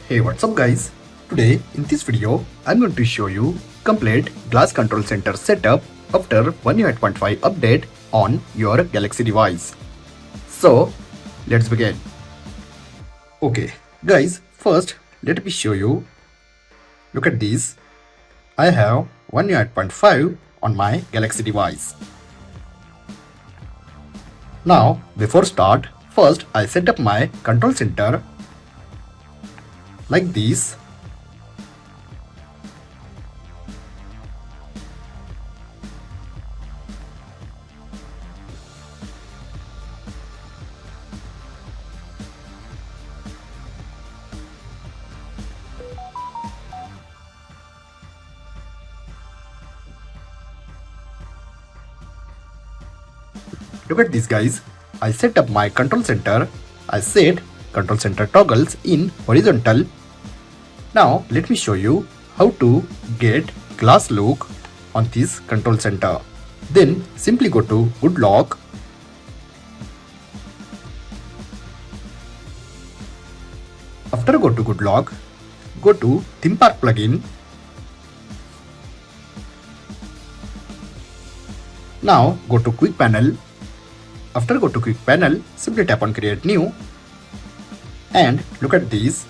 Hey, what's up guys? Today in this video I'm going to show you complete glass control center setup after 1.8.5 update on your Galaxy device. So let's begin. Okay guys, first let me show you. Look at this. I have 1.8.5 on my Galaxy device. Now before start, first I set up my control center like this. Look at this guys, I set up my control center. I set control center toggles in horizontal. Now let me show you how to get glass look on this control center. Then simply go to Good Lock. After go to Good Lock, go to Theme Park plugin. Now go to Quick Panel. After go to Quick Panel, simply tap on Create New. And look at these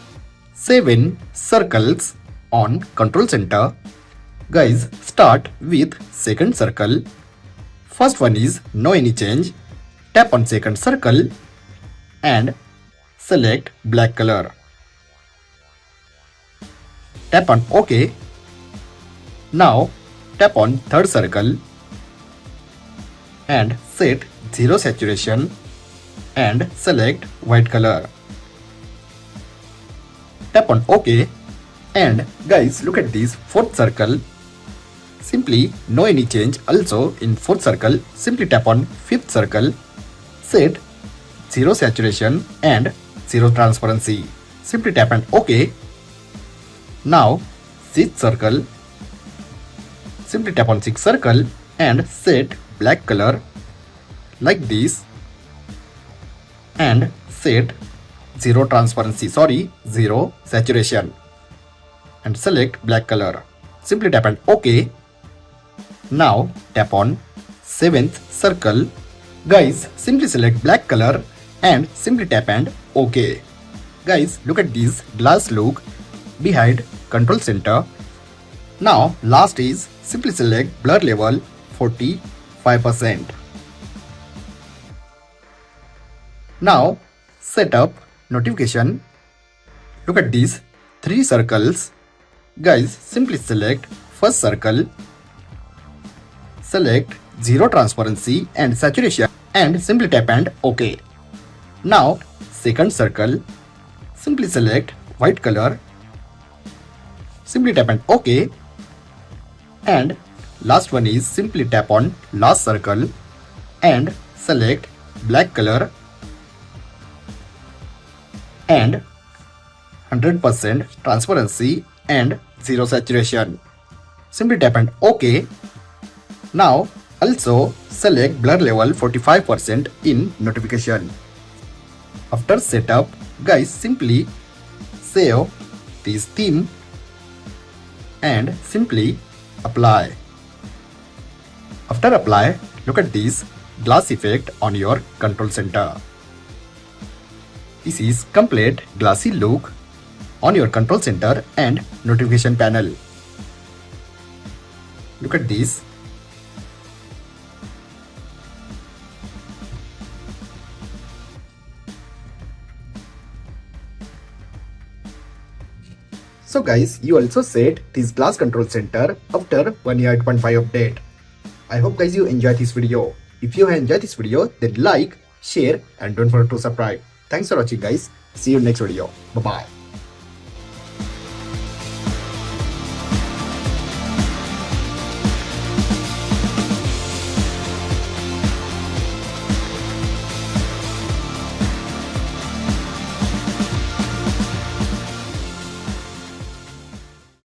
7 circles on control center. Guys, start with second circle. First one is no any change. Tap on second circle and select black color. Tap on OK. Now tap on third circle and set 0 saturation and select white color. Tap on OK, and guys look at this fourth circle. Simply no any change. Also in fourth circle, simply tap on fifth circle, set 0 saturation and 0 transparency. Simply tap on OK. Now sixth circle, simply tap on sixth circle and set black color like this and set 0 transparency, 0 saturation and select black color. Simply tap on OK. Now tap on 7th circle. Guys, simply select black color and simply tap and OK. Guys, look at this glass look behind control center. Now last is simply select blur level 45%. Now set up notification. Look at these 3 circles. Guys, simply select first circle, select 0 transparency and saturation and simply tap and OK. Now second circle, simply select white color, simply tap and OK. And last one is simply tap on last circle and select black color and 100% transparency and 0 saturation. Simply tap and OK. Now also select blur level 45% in notification. After setup, guys, simply save this theme and simply apply. After apply, look at this glass effect on your control center. This is complete glassy look on your control center and notification panel. Look at this. So guys, you also set this glass control center after 1.8.5 update. I hope guys you enjoyed this video. If you have enjoyed this video, then like, share and don't forget to subscribe. Thanks for watching guys. See you in next video. Bye bye.